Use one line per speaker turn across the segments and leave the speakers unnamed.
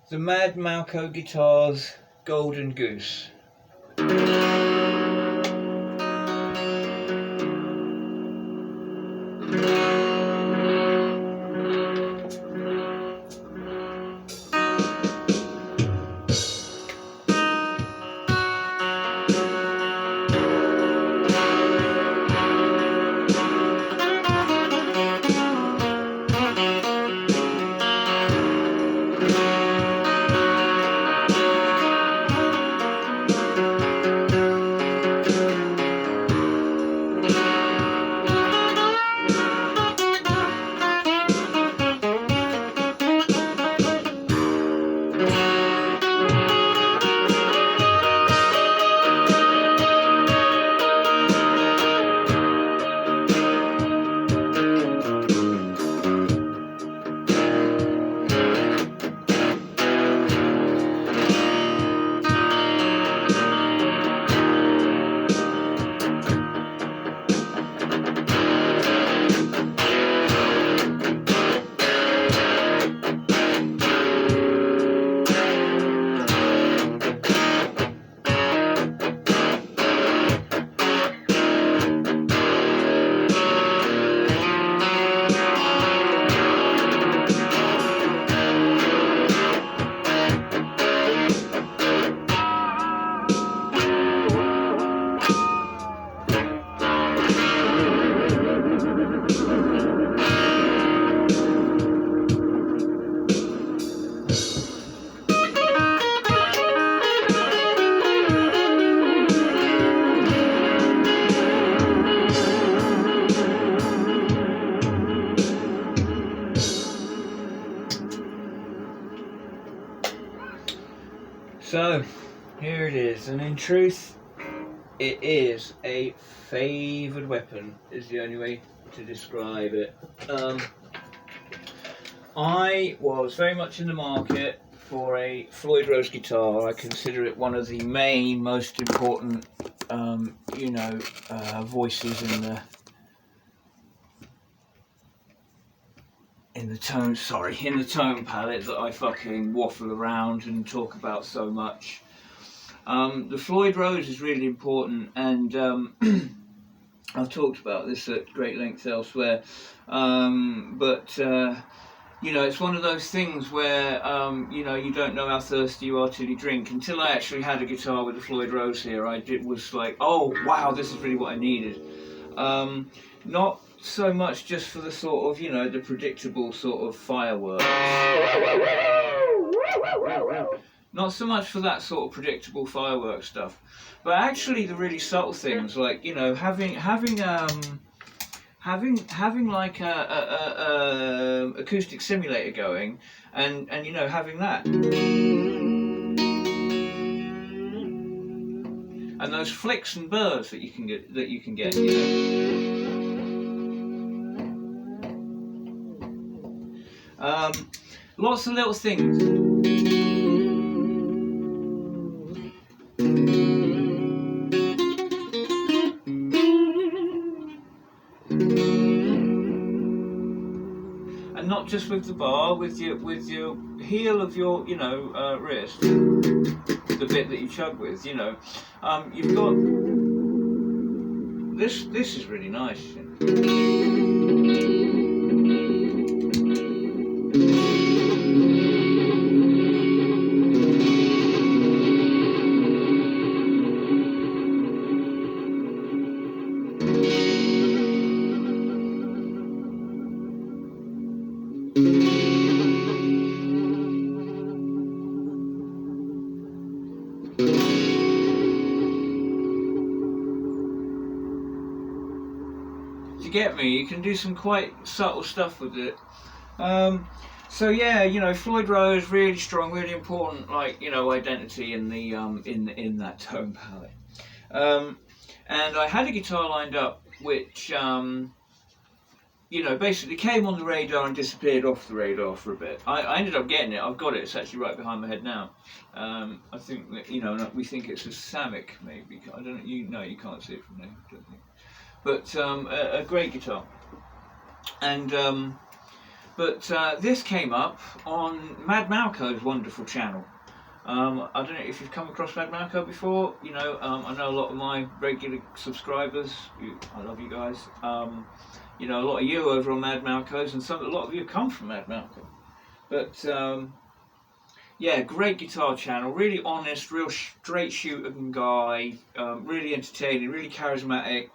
The Mad-Malko guitars, Golden Goose. So, here it is, and in truth, it is a favoured weapon, is the only way to describe it. I was very much in the market for a Floyd Rose guitar. I consider it one of the main, most important, voices in the tone palette that I fucking waffle around and talk about so much. The Floyd Rose is really important, and I've talked about this at great length elsewhere, it's one of those things where you don't know how thirsty you are till you drink. Until I actually had a guitar with the Floyd Rose here, was like, oh wow, this is really what I needed. Not so much just for the sort of, the predictable sort of fireworks. Not so much for that sort of predictable fireworks stuff, but actually the really subtle things, like, having like a acoustic simulator going, and having that, and those flicks and burrs that you can get, lots of little things. And not just with the bar, with your heel of your wrist, the bit that you chug with, you've got this. This is really nice. You get me? You can do some quite subtle stuff with it. So yeah, Floyd Rose, really strong, really important, identity in the in that tone palette. And I had a guitar lined up which basically came on the radar and disappeared off the radar for a bit. I ended up getting it. I've got it. It's actually right behind my head now. I think that we think it's a Samick, maybe. I don't know. You can't see it from there. I don't think. But a great guitar. And But this came up on Mad-Malko's wonderful channel. I don't know if you've come across Mad-Malko before. You know, I know a lot of my regular subscribers. I love you guys. You know, a lot of you over on Mad-Malko's, and a lot of you come from Mad-Malko. But yeah, great guitar channel. Really honest, real straight shooting guy. Really entertaining, really charismatic.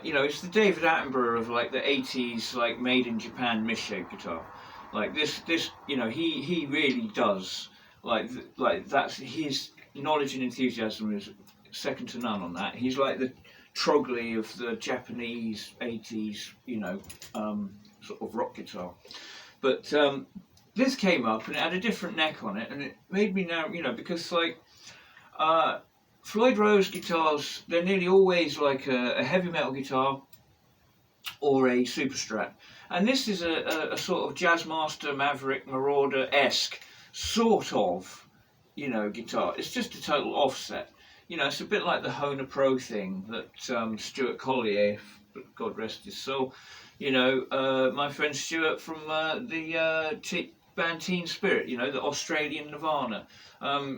You know, it's the David Attenborough of like the 80s, like made in Japan misshaped guitar. Like this, you know, he really does. Like that's his knowledge and enthusiasm is second to none on that. He's like the Trogley of the Japanese 80s, you know, sort of rock guitar. But this came up and it had a different neck on it, and it made me now, you know, because like Floyd Rose guitars, they're nearly always like a heavy metal guitar or a super strat, and this is a sort of Jazzmaster, Maverick, Marauder-esque sort of, you know, guitar. It's just a total offset. You know, it's a bit like the Hohner Pro thing that Stuart Collier, God rest his soul, you know, my friend Stuart from the band Teen Spirit, you know, the Australian Nirvana.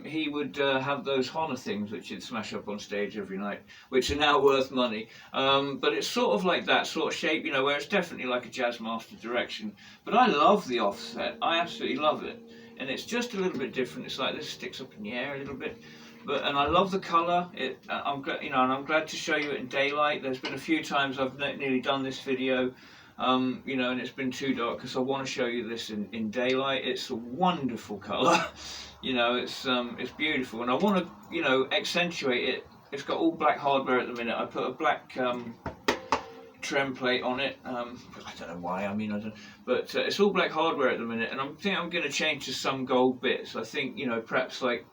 He would have those Hohner things which he'd smash up on stage every night, which are now worth money. But it's sort of like that sort of shape, you know, where it's definitely like a Jazzmaster direction. But I love the offset. I absolutely love it. And it's just a little bit different. It's like this sticks up in the air a little bit. And I love the colour. I'm glad, you know, and I'm glad to show you it in daylight. There's been a few times I've nearly done this video, you know, and it's been too dark because I want to show you this in daylight. It's a wonderful colour, you know. It's beautiful, and I want to, you know, accentuate it. It's got all black hardware at the minute. I put a black trem plate on it. I don't know why. I mean, I don't. But it's all black hardware at the minute, and I think I'm going to change to some gold bits. I think, you know, perhaps like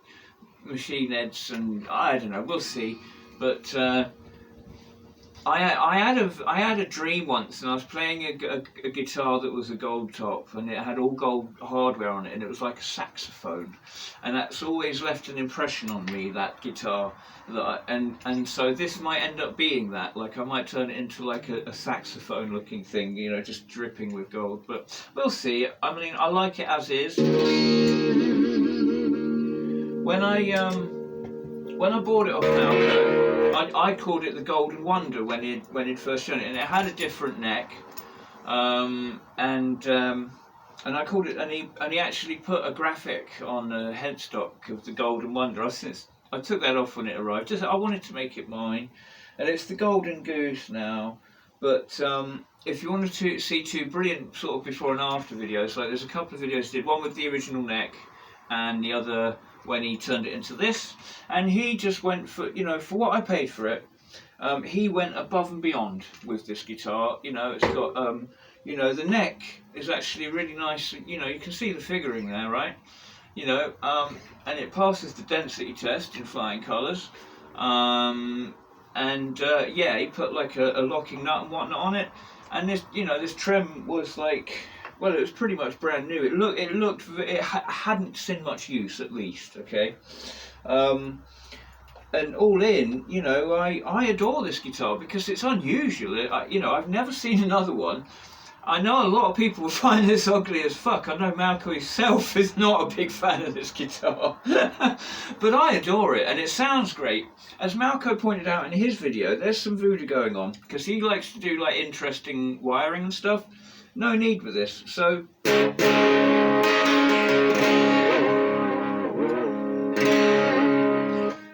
machine heads, and I don't know. We'll see. But I had a dream once, and I was playing a guitar that was a gold top, and it had all gold hardware on it, and it was like a saxophone, and that's always left an impression on me, that guitar. And so this might end up being that. Like I might turn it into like a saxophone looking thing, you know, just dripping with gold. But we'll see. I mean, I like it as is. When I bought it off Malko, I called it the Golden Wonder when he'd first shown it, and it had a different neck, and I called it, and he actually put a graphic on the headstock of the Golden Wonder. I took that off when it arrived. I wanted to make it mine, and it's the Golden Goose now. But if you wanted to see two brilliant sort of before and after videos, like there's a couple of videos I did, one with the original neck, and the other when he turned it into this, and he just went for, you know, for what I paid for it, he went above and beyond with this guitar. You know, it's got, you know, the neck is actually really nice, you know, you can see the figuring there, right? You know, and it passes the density test in flying colours, yeah, he put like a locking nut and whatnot on it, and this, you know, this trim was like, well, it was pretty much brand new. It hadn't seen much use, at least, okay? And all in, you know, I adore this guitar because it's unusual. You know, I've never seen another one. I know a lot of people will find this ugly as fuck. I know Malko himself is not a big fan of this guitar. But I adore it, and it sounds great. As Malko pointed out in his video, there's some voodoo going on, because he likes to do like interesting wiring and stuff. No need with this. So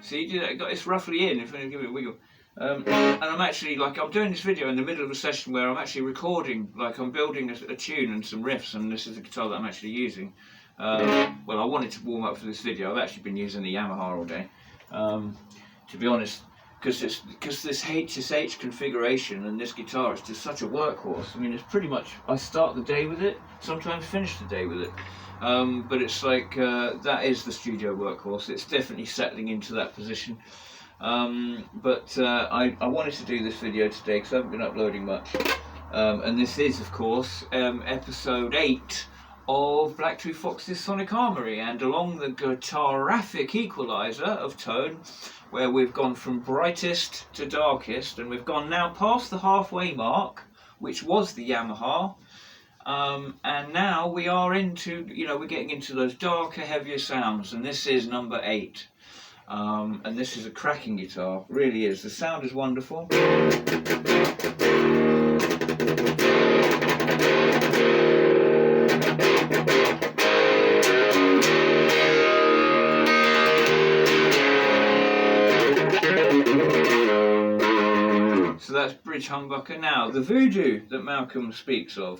see, it's roughly in, if I give it a wiggle. And I'm actually, like, I'm doing this video in the middle of a session where I'm actually recording, like I'm building a tune and some riffs, and this is the guitar that I'm actually using. Well, I wanted to warm up for this video. I've actually been using the Yamaha all day, to be honest, because this HSH configuration and this guitar is just such a workhorse. I mean, it's pretty much, I start the day with it, sometimes finish the day with it. But it's like, that is the studio workhorse. It's definitely settling into that position. I wanted to do this video today because I haven't been uploading much, and this is, of course, episode 8 of Blacktooth Fox's Sonic Armoury, and along the guitarific equalizer of tone, where we've gone from brightest to darkest, and we've gone now past the halfway mark, which was the Yamaha, And now we are into, we're getting into those darker, heavier sounds, and this is number 8. And this is a cracking guitar, really is. The sound is wonderful. So that's bridge humbucker. Now, the voodoo that Malcolm speaks of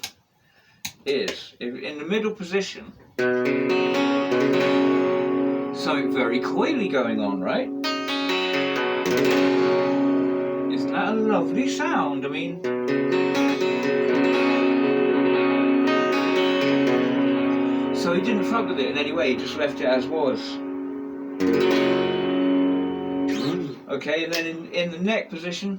is, in the middle position, something very coily going on, right? Isn't that a lovely sound? I mean, so he didn't fuck with it in any way, he just left it as was. Okay, and then in the neck position,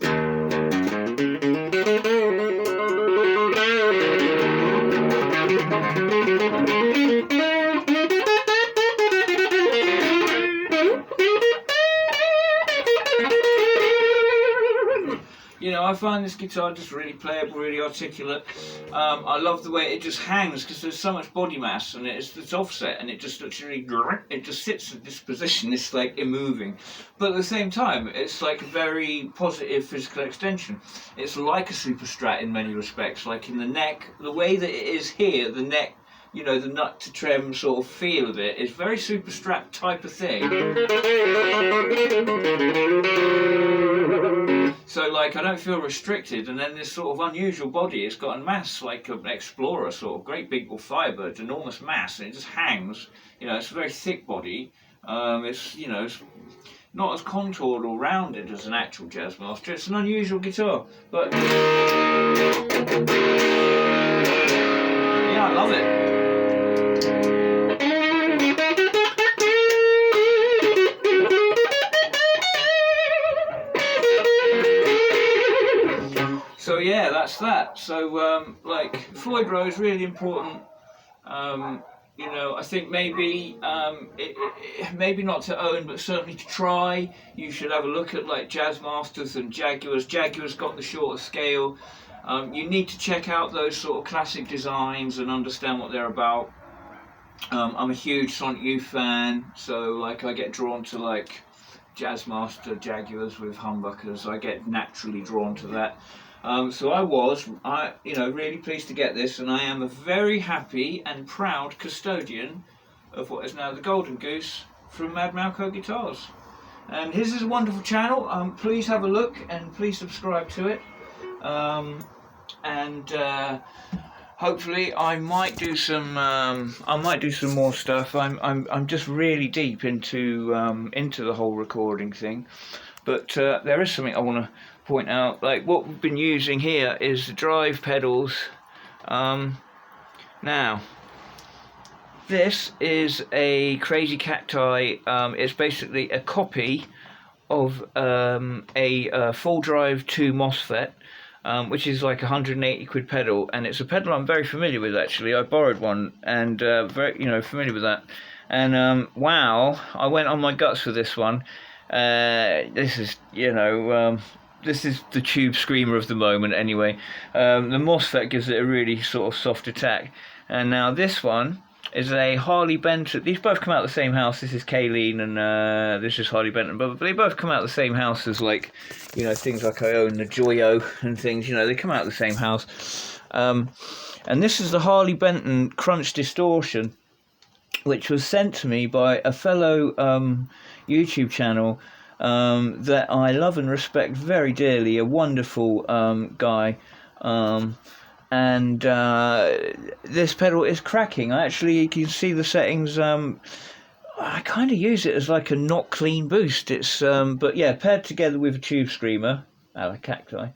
I find this guitar just really playable, really articulate. I love the way it just hangs because there's so much body mass and it's offset, and it just literally, it just sits in this position. It's like immoving, but at the same time it's like a very positive physical extension. It's like a super strat in many respects, like in the neck, the way that it is here, the neck, the nut to trem sort of feel of it is very super strat type of thing. So like I don't feel restricted, and then this sort of unusual body, it's got a mass like an Explorer, sort of great big Firebird, enormous mass, and it just hangs. It's a very thick body. It's it's not as contoured or rounded as an actual Jazzmaster. It's an unusual guitar, but yeah, I love it. So yeah, that's that. So like Floyd Rose, really important. I think maybe maybe not to own, but certainly to try. You should have a look at like Jazzmasters and Jaguars. Jaguars got the shorter scale. You need to check out those sort of classic designs and understand what they're about. I'm a huge Sonic Youth fan, so like I get drawn to like Jazzmaster Jaguars with humbuckers. I get naturally drawn to that. So I was really pleased to get this, and I am a very happy and proud custodian of what is now the Golden Goose from Mad-Malko Guitars. And his is a wonderful channel. Please have a look and please subscribe to it. Hopefully I might do some more stuff. I'm just really deep into the whole recording thing, but there is something I want to point out. Like what we've been using here is the drive pedals. Now this is a Crazy Cacti. It's basically a copy of a full drive 2 MOSFET, which is like 180 quid pedal, and it's a pedal I'm very familiar with actually. I borrowed one and very familiar with that, and wow, I went on my guts for this one. This is this is the tube screamer of the moment anyway. The MOSFET gives it a really sort of soft attack, and now this one is a Harley Benton. These both come out of the same house. This is Kayleen and this is Harley Benton, but they both come out of the same house as like things like I own the Joyo and things. They come out of the same house. And this is the Harley Benton Crunch Distortion, which was sent to me by a fellow YouTube channel that I love and respect very dearly, a wonderful guy, and this pedal is cracking. You can see the settings. I kind of use it as like a not clean boost. It's but yeah, paired together with a tube screamer a la Cacti,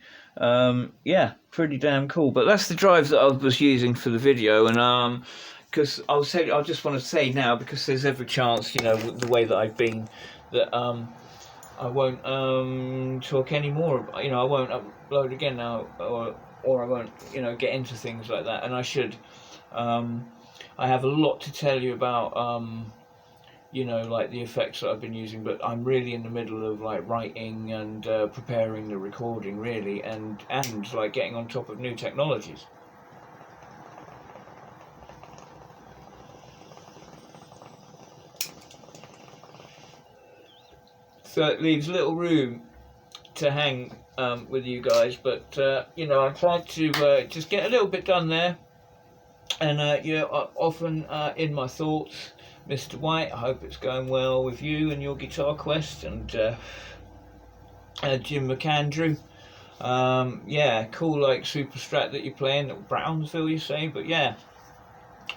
yeah, pretty damn cool. But that's the drive that I was using for the video, and because I just want to say now, because there's every chance, the way that I've been, that I won't talk anymore. I won't upload again now, or I won't, get into things like that. And I should. I have a lot to tell you about, like the effects that I've been using. But I'm really in the middle of like writing and preparing the recording, really, and like getting on top of new technologies. so it leaves little room to hang with you guys, but you know, I tried to just get a little bit done there, and you're often in my thoughts, Mr. White. I hope it's going well with you and your guitar quest, and Jim McAndrew. Yeah, cool, like super strat that you're playing at Brownsville, you say, but yeah,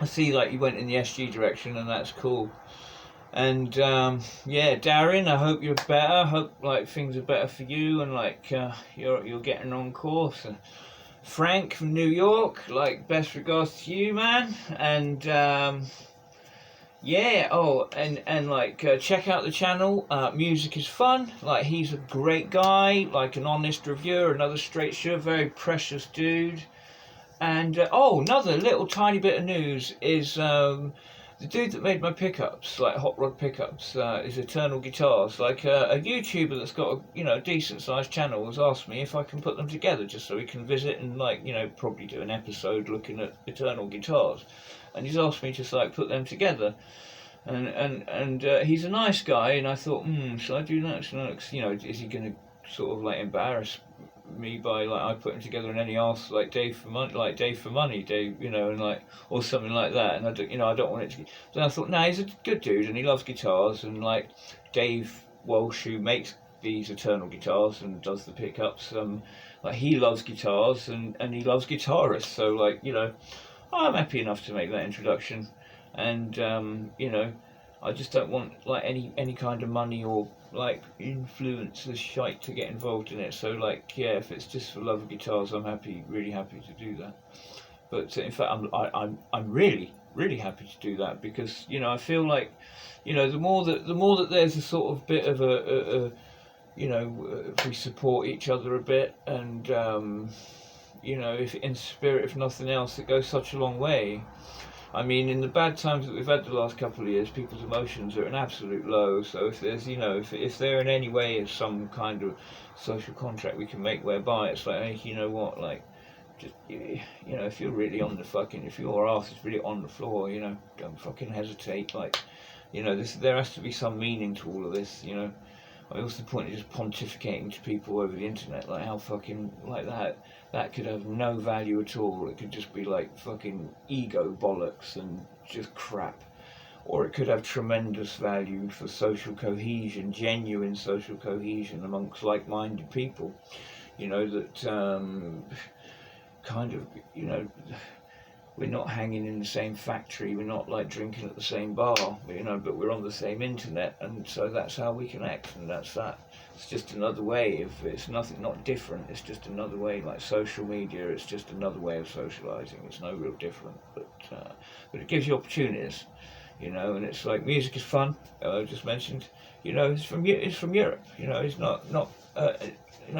I see like you went in the SG direction, and that's cool. And yeah, Darren, I hope you're better. I hope like things are better for you, and like you're getting on course. And Frank from New York, like best regards to you, man. And yeah, oh, and like check out the channel. Music is fun. Like he's a great guy, like an honest reviewer, another straight shooter, very precious dude. And oh, another little tiny bit of news is the dude that made my pickups, like hot rod pickups, is Eternal Guitars. Like a YouTuber that's got a decent sized channel has asked me if I can put them together, just so we can visit and like probably do an episode looking at Eternal Guitars. And he's asked me to like put them together. And he's a nice guy, and I thought, should I do that? Is he going to sort of like embarrass me by like I put him together and then he asks like Dave for money, Dave, and like, or something like that, and I don't want it to. Then I thought, nah, he's a good dude and he loves guitars, and like Dave Walsh, who makes these Eternal Guitars and does the pickups, like he loves guitars and he loves guitarists, so like I'm happy enough to make that introduction, and I just don't want like any kind of money or like influence or shite to get involved in it. So like, yeah, if it's just for love of guitars, I'm really happy to do that. But in fact, I'm really happy to do that, because I feel like the more that there's a sort of bit of a if we support each other a bit, and if in spirit, if nothing else, it goes such a long way. I mean, in the bad times that we've had the last couple of years, people's emotions are at an absolute low. So if there's, if there in any way is some kind of social contract we can make whereby it's like, hey, you know what, like, just, if you're really on the fucking, if your ass is really on the floor, don't fucking hesitate. Like, there has to be some meaning to all of this, I what's the point of just pontificating to people over the internet? Like, how fucking, like that could have no value at all. It could just be like fucking ego bollocks and just crap. Or it could have tremendous value for social cohesion, genuine social cohesion amongst like-minded people. That kind of, we're not hanging in the same factory, we're not like drinking at the same bar, but we're on the same internet, and so that's how we connect, and that's that. It's just another way of, it's nothing, not different, it's just another way, like social media, it's just another way of socialising, it's no real different, but it gives you opportunities, and it's like, music is fun, I just mentioned, it's from Europe, it's not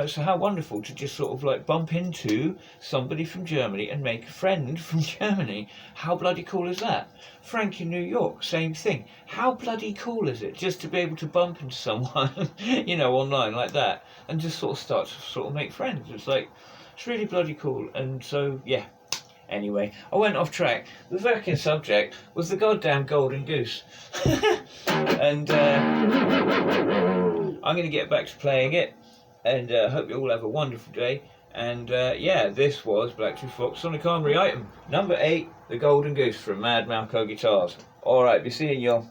so how wonderful to just sort of like bump into somebody from Germany and make a friend from Germany. How bloody cool is that? Frank in New York, same thing. How bloody cool is it just to be able to bump into someone, online like that, and just sort of make friends? It's like, it's really bloody cool. And so, yeah. Anyway, I went off track. The fucking subject was the goddamn golden goose. And I'm going to get back to playing it. And hope you all have a wonderful day. And yeah, this was Blacktooth Fox Sonic Armoury item number 8, the Golden Goose from Mad-Malko Guitars. Alright, be seeing y'all.